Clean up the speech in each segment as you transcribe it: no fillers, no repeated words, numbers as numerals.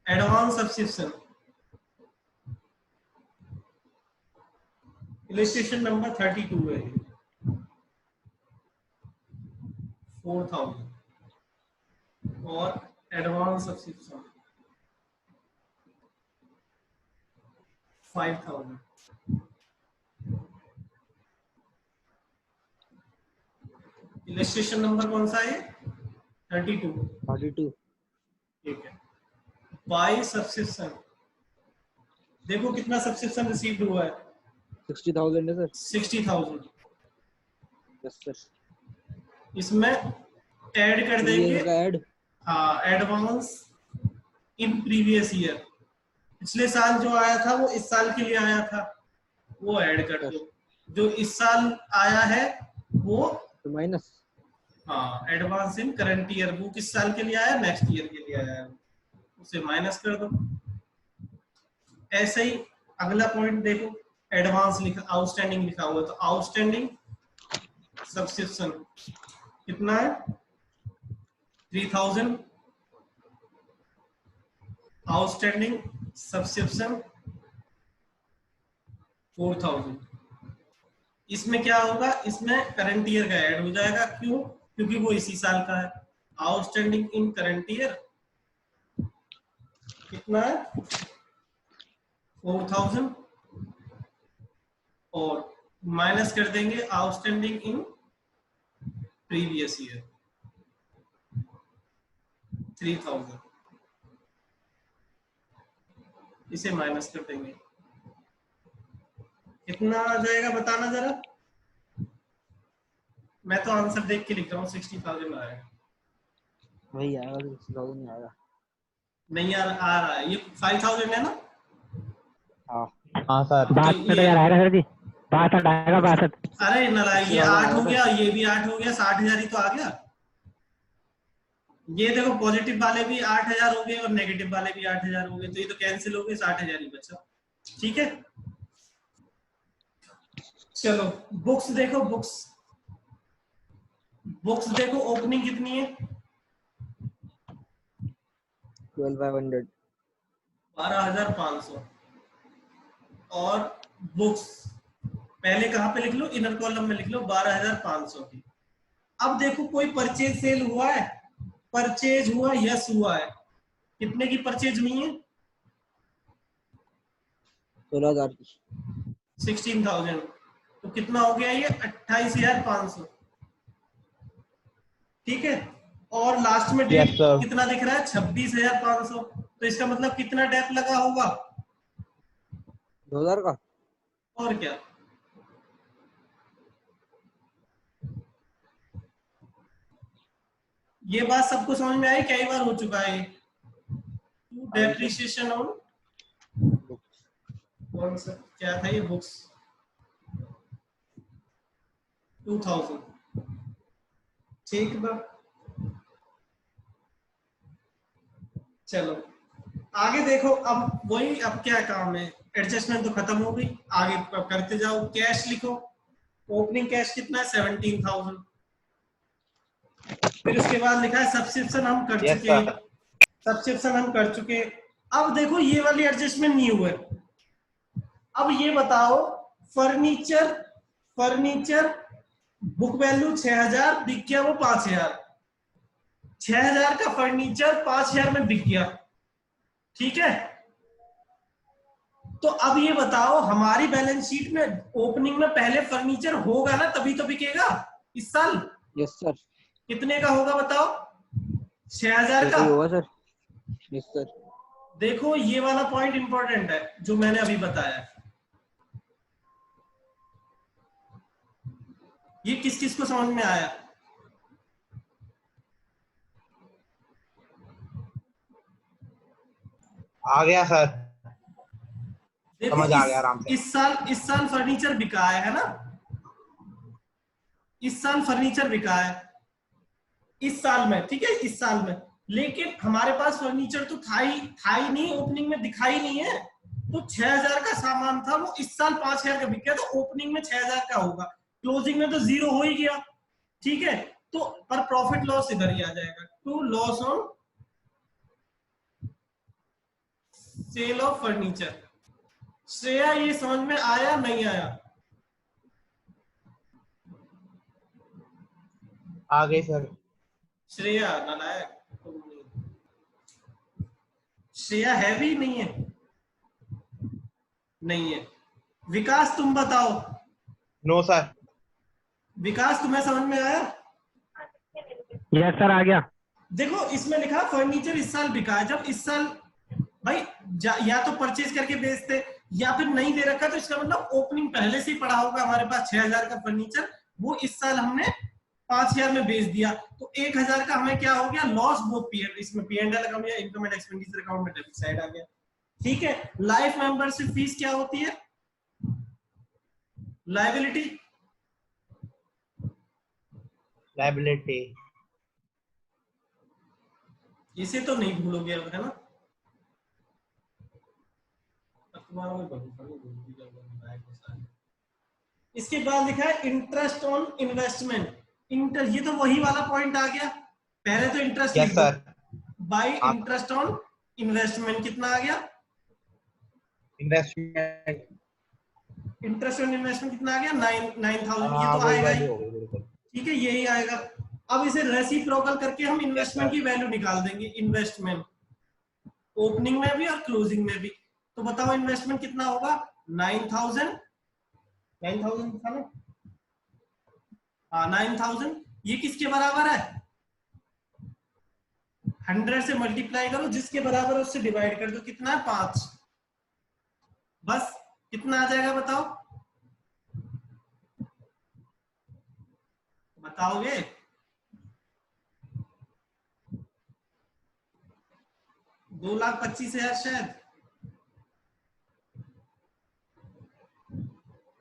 Advance subscription illustration number 32 है, 4000 और advance subscription 5000। Illustration number कौन सा है? 32। ठीक है। बाय सब्सक्रिप्शन, देखो कितना सब्सक्रिप्शन रिसीव्ड हुआ है? 60,000 है सर। 60,000। Yes sir. इसमें ऐड कर देंगे ऐड, हाँ, एडवांस इन प्रीवियस ईयर, पिछले साल जो आया था वो इस साल के लिए आया था, वो ऐड कर दो। जो इस साल आया है वो तो माइनस, हाँ, एडवांस इन करंट ईयर, वो किस साल के लिए आया? नेक्स्ट ईयर के लिए आया है, उसे माइनस कर दो। ऐसे ही अगला पॉइंट देखो, एडवांस लिखा, आउटस्टैंडिंग लिखा हुआ, तो आउटस्टैंडिंग सब्सक्रिप्शन कितना है? 3000। Outstanding subscription 4000। इसमें क्या होगा? इसमें करंट ईयर का ऐड हो जाएगा। क्यों? क्योंकि वो इसी साल का है। आउटस्टैंडिंग इन करंट ईयर कितना है? 4000 और माइनस कर देंगे आउटस्टैंडिंग इन प्रीवियस ईयर 3000, इसे माइनस कर देंगे। कितना आ जाएगा बताना जरा? मैं तो आंसर देख के लिख रहा हूँ, 60,000 आएगा। वही आएगा, 60,000 नहीं आएगा। नहीं यार, आ रहा है ये 5000 है ना? हाँ हाँ सर। 62,000 आएगा सर जी, 62 आएगा, 62। अरे नारायण, ये 8 हो गया, ये भी 8 हो गया, 60,000 ही तो आ गया। ये देखो पॉजिटिव वाले भी 8,000 हो गए और नेगेटिव वाले भी 8,000 हो गए, तो ये तो कैंसिल हो गए, 60,000 ही बचा। ठीक है, चलो बुक्स देखो, बुक्स देखो, ओपनिंग कितनी है? 12,500, 12,500। और बुक्स पहले कहां पे लिख लो? इनर कॉलम में लिख लो 12,500 की। अब देखो कोई परचेज सेल हुआ है, परचेज हुआ, यस हुआ है। कितने की परचेज हुई है? 16,000 की। 16,000। तो कितना हो गया ये? 28,500। ठीक है, और लास्ट में डेट कितना दिख रहा है? 26,500। तो इसका मतलब कितना डेप लगा होगा? 2,000 का। और क्या, ये बात सबको समझ में आई? कई बार हो चुका है। डेप्रिसिएशन ऑन कौन सा क्या था ये? बुक्स 2000। ठीक बा, चलो आगे देखो। अब वही, अब क्या काम है? एडजस्टमेंट तो खत्म हो गई, आगे करते जाओ। कैश लिखो, ओपनिंग कैश कितना है? 17,000। फिर उसके बाद लिखा है सब्सक्रिप्शन हम कर चुके हैं, सब्सक्रिप्शन हम कर चुके हैं। अब देखो ये वाली एडजस्टमेंट नहीं हुआ है। अब ये बताओ, फर्नीचर बुक वैल्यू 6,000, बिक गया वो 5,000। 6,000 का फर्नीचर 5,000 में बिक गया। ठीक है, तो अब ये बताओ, हमारी बैलेंस शीट में ओपनिंग में पहले फर्नीचर होगा ना, तभी तो बिकेगा इस साल। Yes sir. कितने का होगा बताओ? 6,000 का होगा सर। Yes sir. देखो ये वाला पॉइंट इंपॉर्टेंट है जो मैंने अभी बताया। ये किस किस को समझ में आया? आ गया सर, देखो समझ आ गया आराम से। इस साल फर्नीचर बिका है ना? इस साल फर्नीचर बिका है, इस साल में। ठीक है, इस साल में, लेकिन हमारे पास फर्नीचर तो था ही नहीं, ओपनिंग में दिखाई नहीं है। तो 6,000 का सामान था, वो इस साल 5,000 का बिक गया, तो ओपनिंग में 6,000 का होगा, क्लोजिंग में तो 0 हो ही गया। ठीक है, तो पर प्रॉफिट लॉस इधर ही आ जाएगा, to loss on sale of furniture. Shreya ये समझ में आया नहीं आया? आ गई सर। श्रेया नालायक, श्रेया है भी नहीं है? नहीं है। विकास तुम बताओ, नो सर। विकास तुम्हें समझ में आया? यस सर, आ गया। देखो इसमें लिखा फर्नीचर इस साल बिका है। जब इस साल भाई या तो परचेज करके बेचते या फिर नहीं दे रखा, तो इसका मतलब ओपनिंग पहले से ही पड़ा होगा हमारे पास 6000 का फर्नीचर, वो इस साल हमने 5000 में बेच दिया, तो 1000 का हमें क्या हो गया, लॉस। वो इसमें P&L अकाउंट या इनकम एंड एक्सपेंडिचर अकाउंट में डेबिट साइड आ गया। ठीक है। लाइफ मेंबरशिप फीस क्या होती है? लायबिलिटी। लायबिलिटी। इसे तो नहीं भूलोगे अब, है ना? इसके बाद लिखा है इंटरेस्ट ऑन इन्वेस्टमेंट। ये तो वही वाला पॉइंट आ गया। पहले तो interest yes sir. Bye interest on investment कितना आ गया? इन्वेस्टमेंट। इंटरेस्ट ऑन इन्वेस्टमेंट कितना आ गया? 9,000। ये तो आएगा ही। ठीक है, यही आएगा। अब इसे रेसिप्रोकल करके हम इन्वेस्टमेंट की वैल्यू निकाल देंगे। इन्वेस्टमेंट ओपनिंग में भी और क्लोजिंग में भी। तो बताओ इन्वेस्टमेंट कितना होगा? 9,000 था ना? हाँ 9,000। ये किसके बराबर है? 100 से मल्टीप्लाई करो, जिसके बराबर है उससे डिवाइड कर दो। कितना है? 5। बस कितना आ जाएगा बताओ? बताओगे? दो 2,25,000 शायद।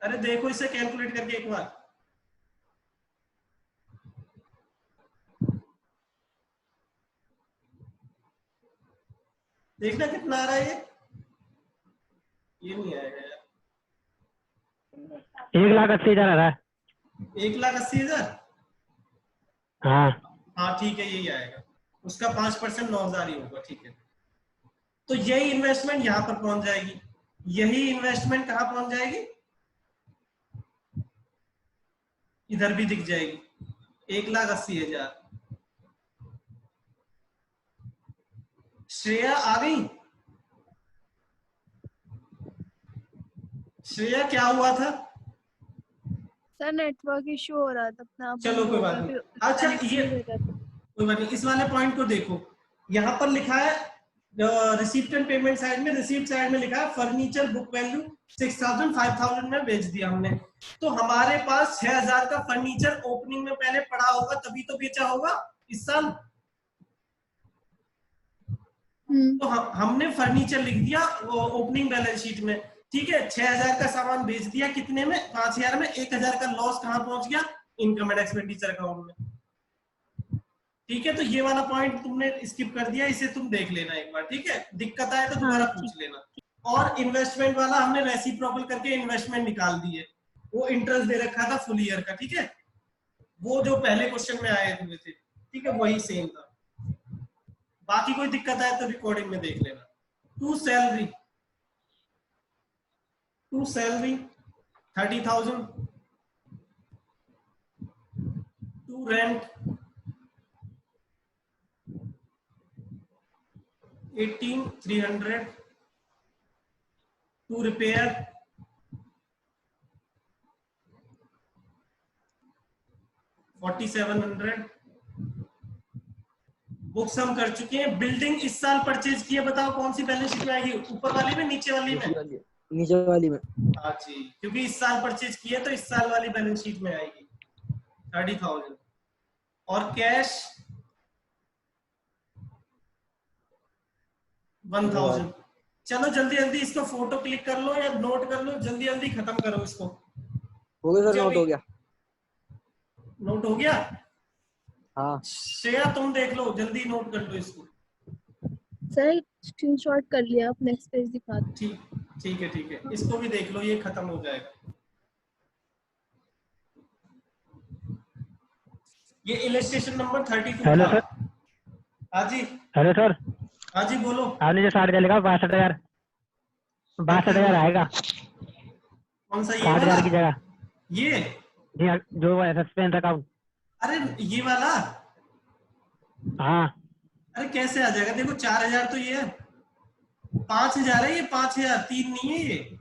अरे देखो इसे कैलकुलेट करके एक बार। देखना कितना आ रहा है ये नहीं आएगा यार। 1,80,000 आ रहा है। 1,80,000। हाँ हाँ ठीक है, यही आएगा। उसका 5% 9,000 ही होगा। ठीक है, तो यही इन्वेस्टमेंट यहां पर पहुंच जाएगी। यही इन्वेस्टमेंट कहां पहुंच जाएगी? इधर भी दिख जाएगी 1,80,000। श्रेया आ गई? श्रेया क्या हुआ था? सर नेटवर्क इशू हो रहा था अपना। चलो कोई बात नहीं। अच्छा ये कोई बात नहीं। इस वाले पॉइंट को देखो, यहाँ पर लिखा है रिसीप्ट एंड पेमेंट साइड में, रिसीप्ट साइड में लिखा है फर्नीचर बुक वैल्यू 6,000 5,000 में बेच दिया हमने। तो हमारे पास 6,000 का फर्नीचर ओपनिंग में पहले पड़ा होगा, तभी तो बेचा होगा इस साल। तो हमने फर्नीचर लिख दिया ओपनिंग बैलेंस शीट में। ठीक है, 6,000 का सामान बेच दिया कितने में? 5,000 में। 1,000 का लॉस कहां पहुंच गया? इनकम एंड एक्सपेंडिचर अकाउंट में। ठीक है, तो ये वाला पॉइंट तुमने स्किप कर दिया, इसे तुम देख लेना एक बार। ठीक है, दिक्कत आए तो दोबारा पूछ लेना। और इन्वेस्टमेंट वाला हमने रेसिप्रोकल करके इन्वेस्टमेंट निकाल दी है। वो इंटरेस्ट दे रखा था फुल ईयर का। ठीक है, वो जो पहले क्वेश्चन में आए हुए थे। ठीक है, वही सेम था। बाकी कोई दिक्कत आए तो रिकॉर्डिंग में देख लेना। To salary 30,000। To rent 18,300। To repair 4,700। Books हम कर चुके हैं। बिल्डिंग इस साल परचेज की है, बताओ कौन सी बैलेंस शीट में आएगी? ऊपर वाली में, नीचे वाली में? नीचे वाली में। हाँ जी, क्योंकि इस साल परचेज की है तो इस साल वाली बैलेंस शीट में आएगी 30,000। और कैश 1,000। चलो जल्दी जल्दी इसको फोटो क्लिक कर लो या नोट कर लो, जल्दी जल्दी खत्म करो इसको। हो गया सर, नोट हो गया। नोट हो गया? हाँ श्रेया तुम देख लो, जल्दी नोट कर लो इसको। सर स्क्रीनशॉट कर लिया, आप नेक्स्ट पेज दिखा दो। ठीक है ठीक है, इसको भी देख लो, ये खत्म हो जाएगा। ये इलस्ट्रेशन नंबर 32 हेलो था। सर। हाँ जी। Hello sir. हाँ जी बोलो। आपने जो 60,000 लिखा 62,000 62,000 आएगा। कौन सा, ये 60,000 वाला? की जगह। ये? जी हाँ, जो सस्पेंस अकाउंट। अरे ये वाला? हाँ अरे कैसे आ जाएगा? देखो 4,000 तो ये है, 5,000 है ये, 5,000, 3 नहीं है ये।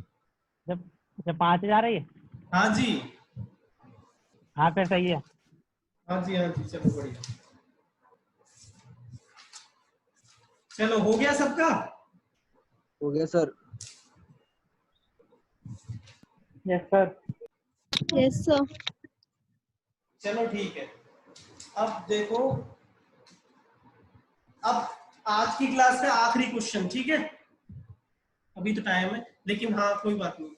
जब जब 5,000 है ये। हाँ जी, हाँ फिर सही है। हाँ जी, हाँ जी, चलो बढ़िया। चलो हो गया सबका? हो गया sir. Yes sir. Yes sir. चलो ठीक है। अब देखो, अब आज की क्लास का आखिरी क्वेश्चन, ठीक है? अभी तो टाइम है, लेकिन हाँ कोई बात नहीं,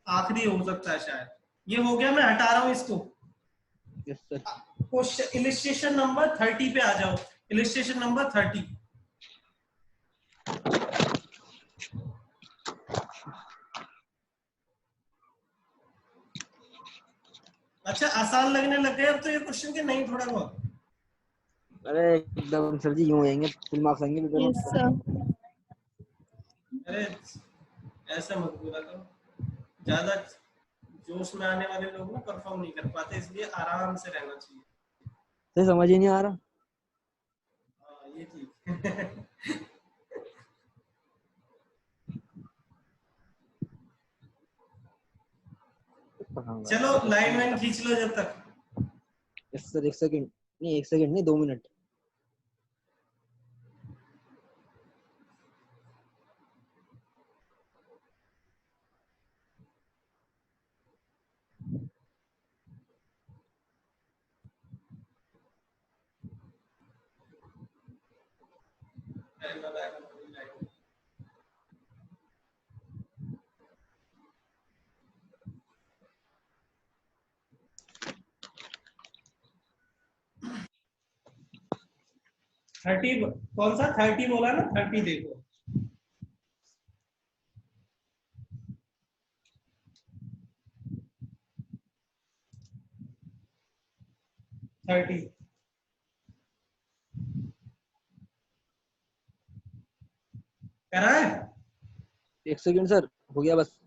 आखिरी हो सकता है शायद। ये हो गया, मैं हटा रहा हूं इसको। Yes sir. Question illustration number 30 पे आ जाओ। Illustration number 30। अच्छा, आसान लगने लग गए अब तो ये क्वेश्चन के? नहीं, थोड़ा बहुत? अरे एकदम सर जी, यूं हो जाएंगे, फुल मार्क्स आएंगे पेपर में यस तो। सर। अरे ऐसा मत बोला करो, ज्यादा जोश में आने वाले लोग ना परफॉर्म नहीं कर पाते, इसलिए आराम से रहना चाहिए। सर समझ ही नहीं आ रहा। हाँ ये ठीक है। चलो लाइन वाइन खींच लो जब तक। यस सर, 1 सेकंड नहीं, 1 सेकंड नहीं, 2 मिनट। लाइन 30, कौन सा 30 बोला ना? 30 देखो। थर्टी करा है? 1 सेकंड सर, हो गया बस।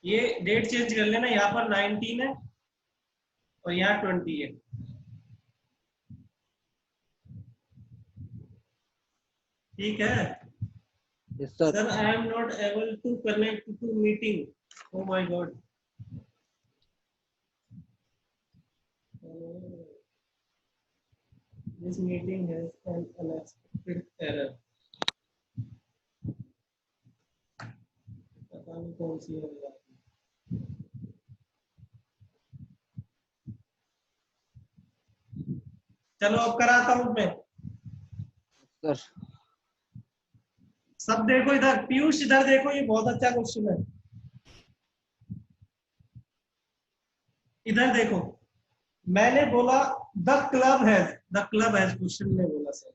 ये डेट चेंज कर लेना, यहाँ पर 19 है और यहाँ 20 है। ठीक है yes sir. Sir, I am not able to connect to meeting. Oh my god. This meeting has an unexpected error. पता नहीं कौन सी है। चलो अब कराता हूं मैं। सर सब देखो इधर, पीयूष इधर देखो, ये बहुत अच्छा क्वेश्चन है। इधर देखो, मैंने बोला द क्लब हैज क्वेश्चन में बोला sir,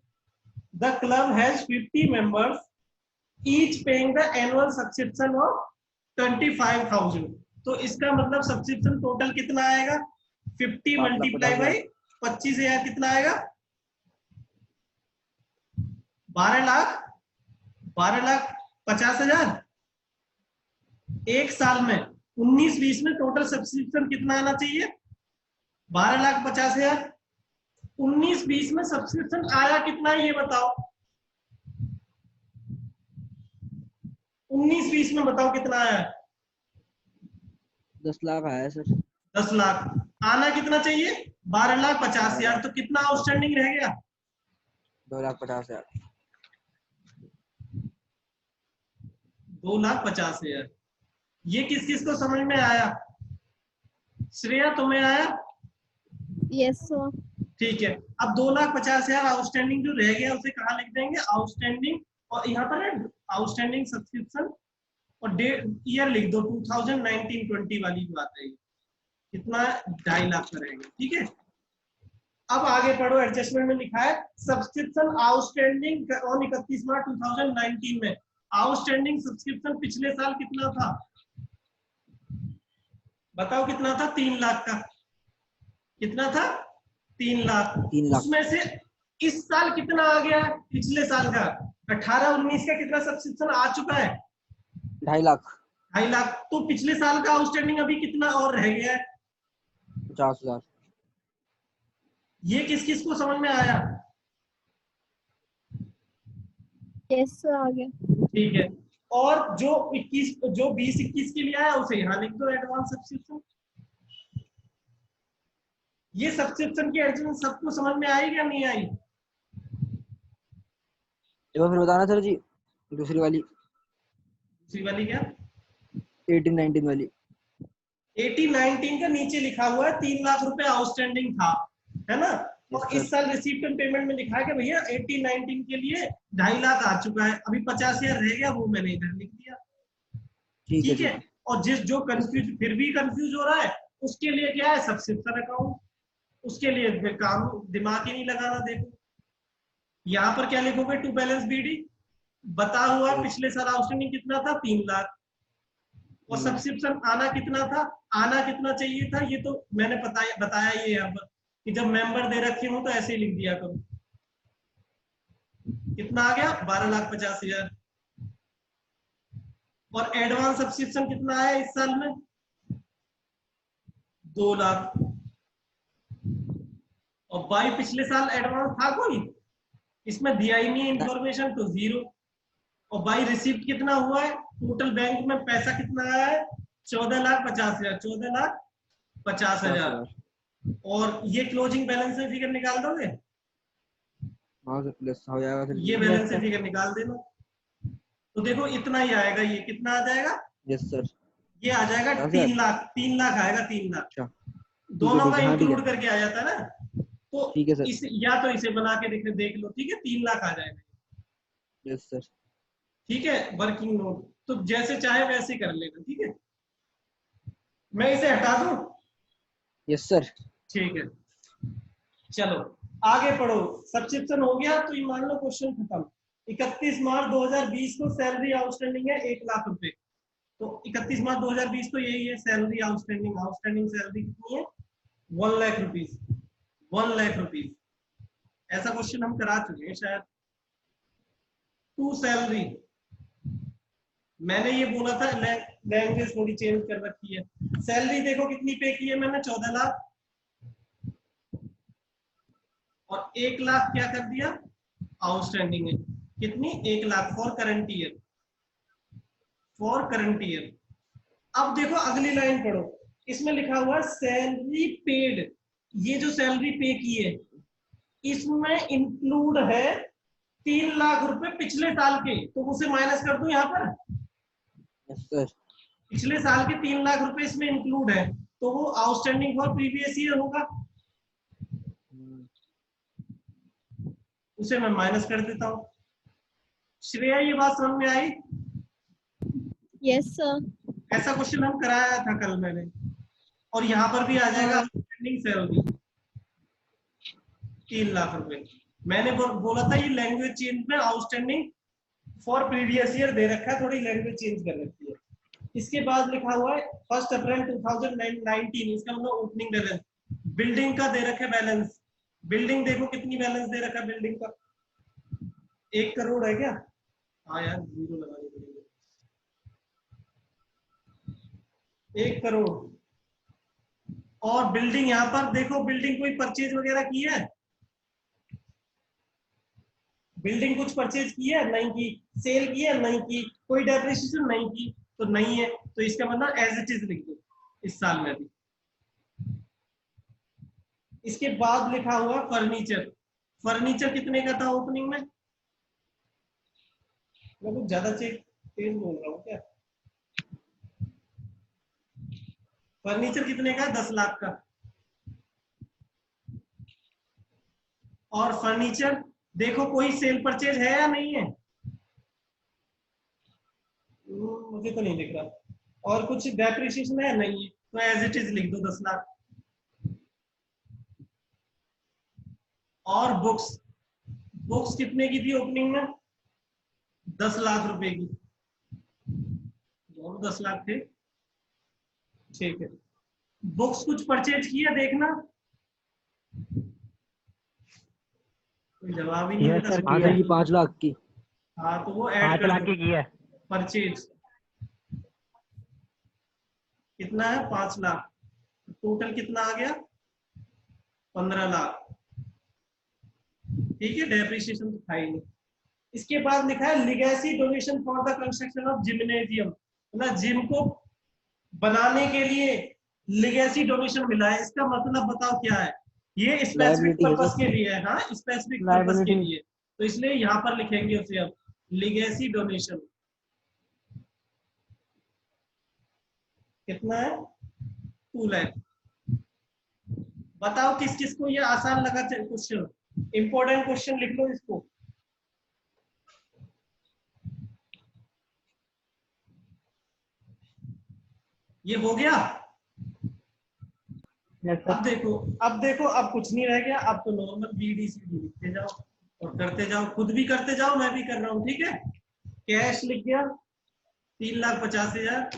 the club has 50 members each paying the annual subscription of 25,000। तो इसका मतलब सब्सक्रिप्शन टोटल कितना आएगा? 50 मल्टीप्लाई बाई 25,000 कितना आएगा? 12,50,000। एक साल में 19-20 में टोटल सब्सक्रिप्शन कितना आना चाहिए? 12,50,000। 19-20 में सब्सक्रिप्शन आया कितना है ये बताओ? 19-20 में बताओ कितना आया? 10 लाख आया है सर। 10 लाख। आना कितना चाहिए? 12,50,000। तो कितना आउटस्टैंडिंग रह गया? 2,50,000। 2,50,000। ये किस किस को समझ में आया? श्रेया तुम्हें आया? Yes sir. ठीक है, अब 2,50,000 आउटस्टैंडिंग जो रह गया उसे कहाँ लिख देंगे? आउटस्टैंडिंग, और यहाँ पर है आउटस्टैंडिंग सब्सक्रिप्शन, और डेट ईयर लिख दो, 2019-20 वाली बात है। कितना? 2.5 लाख का रहेगा। ठीक है, अब आगे पढ़ो। एडजस्टमेंट में लिखा है सब्सक्रिप्शन आउटस्टैंडिंग ऑन 31 मार्च 2019 में आउटस्टैंडिंग सब्सक्रिप्शन पिछले साल कितना था? बताओ कितना था? 3 लाख का। कितना था? 3 लाख। 3 लाख। उसमें से इस साल कितना आ गया है पिछले साल का? 18-19 का कितना सब्सक्रिप्शन आ चुका है? 2.5 लाख। 2.5 लाख। तो पिछले साल का आउटस्टैंडिंग अभी कितना और रह गया है? 50,000। ये किस किस को समझ में आया? यस सर, आ गया। ठीक है। और जो 20-21 के लिए आया उसे यहाँ लिख दो एडवांस सब्सक्रिप्शन। ये सब्सक्रिप्शन की अर्जन सबको समझ में आई या नहीं आई? एक बार फिर बताना सर जी, दूसरी वाली दूसरी वाली क्या? 18-19 वाली। 18-19 का नीचे लिखा हुआ है 3 लाख रुपए आउटस्टैंडिंग था, है ना? Yes, और sir. इस साल रिसीप्ट एंड पेमेंट में लिखा है कि भैया 18-19 के लिए 2.5 लाख आ चुका है, अभी 50,000 रह गया, वो मैंने इधर लिख दिया। ठीक है। और जो कंफ्यूज फिर भी कंफ्यूज हो रहा है उसके लिए क्या है? Subscription account. उसके लिए फिर काम दिमाग ही नहीं लगाना। देखो यहाँ पर क्या लिखोगे? टू बैलेंस बीडी बता हुआ पिछले साल आउटस्टैंडिंग कितना था? 3 लाख। और सब्सक्रिप्शन आना कितना था? आना कितना चाहिए था? ये तो मैंने बताया ये यहाँ पर कि जब मेंबर दे रखे हो तो ऐसे ही लिख दिया करो। कितना आ गया? 12,50,000। और एडवांस सब्सक्रिप्शन कितना आया इस साल में? 2 लाख। और भाई पिछले साल एडवांस था कोई? इसमें दिया ही नहीं इंफॉर्मेशन, तो 0। और बाई रिसिप्ट कितना हुआ है? टोटल बैंक में पैसा कितना आया है? 14,50,000। 14,50,000। और ये क्लोजिंग बैलेंस से फिगर निकाल दोगे? हाँ सर, प्लस हो जाएगा सर। ये बैलेंस से फिगर निकाल देना। तो देखो इतना ही आएगा। ये कितना आ जाएगा? Yes sir. ये आ जाएगा 3 लाख। 3 लाख आएगा। 3 लाख। अच्छा, दोनों का हाँ, ठीक इंक्लूड है। करके आ जाता है ना। तो ठीक है सर। या तो इसे बना के देख लो। ठीक है, 3 लाख आ जाएगा। Yes sir. ठीक है, वर्किंग नोट तो जैसे चाहे वैसे कर लेना। ठीक है, मैं इसे हटा दूं? Yes sir. ठीक है, चलो आगे पढ़ो। सब्सक्रिप्शन हो गया तो ये मान लो क्वेश्चन खत्म। 31 मार्च 2020 को सैलरी आउटस्टैंडिंग है 1 लाख रुपए। तो 31 मार्च 2020 तो यही है सैलरी आउटस्टैंडिंग। आउटस्टैंडिंग सैलरी कितनी है? 1 लाख रुपीज। 1 लाख रुपीज। ऐसा क्वेश्चन हम करा चुके हैं शायद। टू सैलरी, मैंने ये बोला था लैंग्वेज थोड़ी चेंज कर रखी है। सैलरी देखो कितनी पे की है मैंने? 14 लाख। और 1 लाख क्या कर दिया? आउटस्टैंडिंग है। कितनी? 1 lakh for current year. For current year. अब देखो अगली लाइन पढ़ो। इसमें लिखा हुआ है सैलरी पेड। ये जो सैलरी पे की है इसमें इंक्लूड है 3 लाख रुपए पिछले साल के, तो उसे माइनस कर दो यहाँ पर। Yes sir. पिछले साल के 3 लाख रुपए इसमें इंक्लूड है, तो वो आउटस्टैंडिंग फॉर प्रीवियस ईयर होगा। उसे मैं माइनस कर देता हूँ। श्रेया ये बात समझ में आई? Yes sir. ऐसा क्वेश्चन हम कराया था कल मैंने। और यहाँ पर भी आ जाएगा आउटस्टैंडिंग सैलरी 3 लाख रुपए। मैंने बोला था ये लैंग्वेज चेंज में आउटस्टैंडिंग फॉर प्रीवियस ईयर दे रखा है, थोड़ी लैंग्वेज चेंज कर रखी है। इसके बाद लिखा हुआ है 1 अप्रैल 2019, इसका मतलब ओपनिंग बैलेंस। बिल्डिंग का दे रखा है बैलेंस। बिल्डिंग देखो कितनी बैलेंस दे रखा है बिल्डिंग का? 1 करोड़ है क्या? हाँ यार, 0 लगानी पड़ेगी। 1 करोड़। और बिल्डिंग यहाँ पर देखो, बिल्डिंग कोई परचेज वगैरह की है? बिल्डिंग कुछ परचेज की है? नहीं की। सेल की है? नहीं की। कोई डेप्रिसिएशन? नहीं की। तो नहीं है, तो इसका मतलब एज इट इज लिख दो इस साल में भी। इसके बाद लिखा हुआ फर्नीचर। फर्नीचर कितने का था ओपनिंग में? मैं कुछ ज्यादा तेज बोल रहा हूँ क्या? फर्नीचर कितने का? 10 लाख का। और फर्नीचर देखो कोई सेल परचेज है या नहीं है? मुझे तो नहीं दिख रहा। और कुछ डेप्रिसिएशन है? नहीं है, तो एज इट इज लिख दो 10 लाख। और बुक्स, बुक्स कितने की थी ओपनिंग में? 10 लाख रुपए की। दोनों 10 लाख थे। ठीक है, बुक्स कुछ परचेज किया देखना। कोई जवाब ही नहीं Yes, दे sir, रहा। हाँ सर जी 5 लाख की। हाँ तो वो ऐड 5 कर लाख दो। की है। परचेज कितना है? 5 लाख। टोटल कितना आ गया? 15 लाख। ठीक है, डेप्रिसिएशन तो था ही नहीं। इसके बाद लिखा है legacy donation for the construction of gymnasium, मतलब जिम को बनाने के लिए लिगेसी डोनेशन मिला है। इसका मतलब बताओ क्या है? ये स्पेसिफिक Liability है पर्पस सर। के लिए है। हाँ, स्पेसिफिक पर्पस के Liability। लिए, तो इसलिए यहाँ पर लिखेंगे उसे अब लिगेसी डोनेशन। कितना है? 2 लाख। बताओ किस किस को ये आसान लगा क्वेश्चन? इंपॉर्टेंट क्वेश्चन लिख लो इसको। ये हो गया। Yes, sir. अब देखो अब कुछ नहीं रह गया। अब तो नॉर्मल BDCD लिखते जाओ और करते जाओ, खुद भी करते जाओ, मैं भी कर रहा हूँ। ठीक है, कैश लिख गया 3,50,000।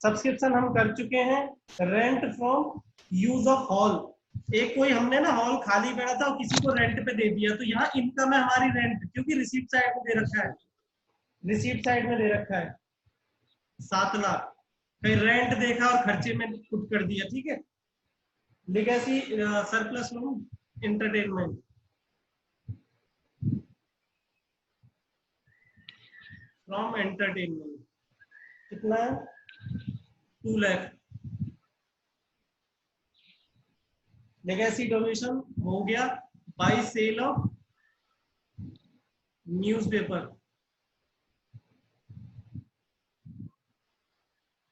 सब्सक्रिप्शन हम कर चुके हैं। Rent from use of hall, एक कोई हमने ना हॉल खाली पड़ा था और किसी को रेंट पे दे दिया, तो यहाँ इनकम है हमारी रेंट, क्योंकि रिसीप्ट साइड में दे रखा है। रिसीप्ट साइड में दे रखा है 7 लाख। फिर रेंट देखा और खर्चे में पुट कर दिया। ठीक है, लिगेसी सरप्लस फ्रॉम एंटरटेनमेंट कितना है? 2 लाख। लेगेसी डोनेशन हो गया बाय सेल ऑफ न्यूज़पेपर।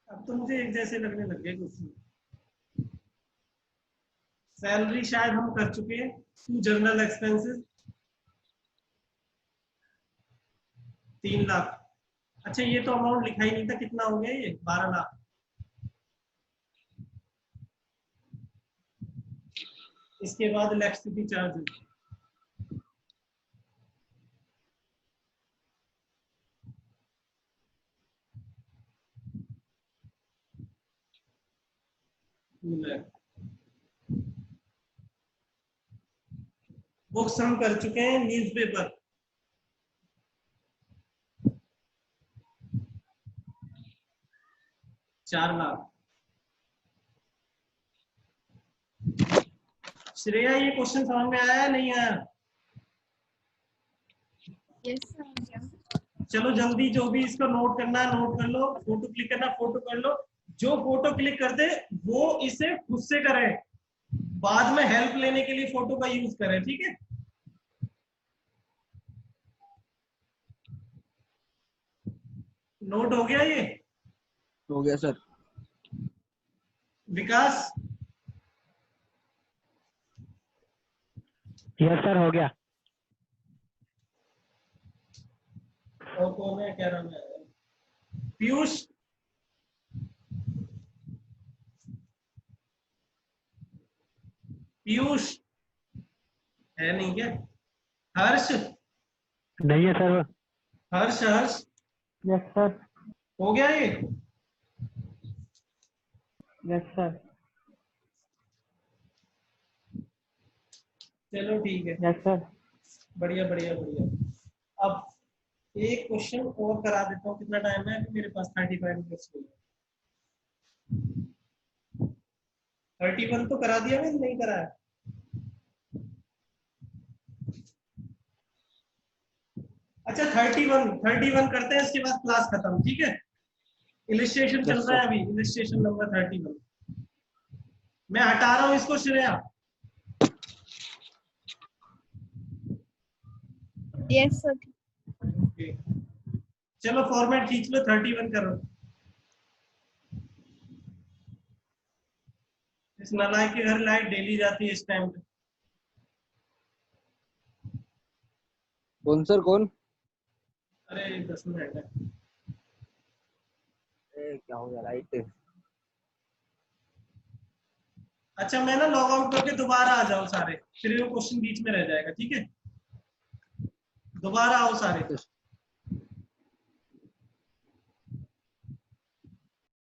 अब तो मुझे एक जैसे लगने लग गए कुछ। सैलरी शायद हम कर चुके हैं। 2 जनरल एक्सपेंसेस 3 लाख। अच्छा, ये तो अमाउंट लिखा ही नहीं था, कितना हो गया ये? 12 लाख। इसके बाद इलेक्ट्रिसिटी चार्ज बुक्स हम कर चुके हैं। न्यूज़पेपर 4 लाख। श्रेया, ये क्वेश्चन समझ में आया नहीं आया? Yes sir. चलो जल्दी, जो भी इसको नोट करना है नोट कर लो, फोटो क्लिक करना फोटो कर लो। जो फोटो क्लिक कर दे वो इसे खुद से करे, बाद में हेल्प लेने के लिए फोटो का यूज करें। ठीक है, नोट हो गया ये? हो गया सर। विकास? यस सर, हो गया। और कौन है, क्या नाम है? पीयूष? पीयूष है नहीं क्या? हर्ष? नहीं है सर। हर्ष हर्ष Yes, sir. हो गया ये? Yes, sir. चलो ठीक है, Yes, sir. बढ़िया बढ़िया बढ़िया। अब एक क्वेश्चन और करा देता हूँ। कितना टाइम है? मेरे पास 35 मिनट्स। 31 तो करा दिया मैंने, नहीं कराया? अच्छा, 31 करते हैं, इसके बाद क्लास खत्म। ठीक है, इलिस्ट्रेशन चल रहा है अभी, इलिस्ट्रेशन नंबर 31। मैं हटा रहा हूँ इसको श्रेया। Yes sir. ओके, चलो फॉर्मेट खींच लो, 31 करो। इस नालायक के घर लाइट डेली जाती है इस टाइम पे। कौन सर कौन? अरे 10 मिनट है। क्या हो गया लाइट? अच्छा, मैं ना लॉग आउट करके दोबारा आ जाऊँ सारे, फिर वो क्वेश्चन बीच में रह जाएगा। ठीक है, दोबारा आओ सारे।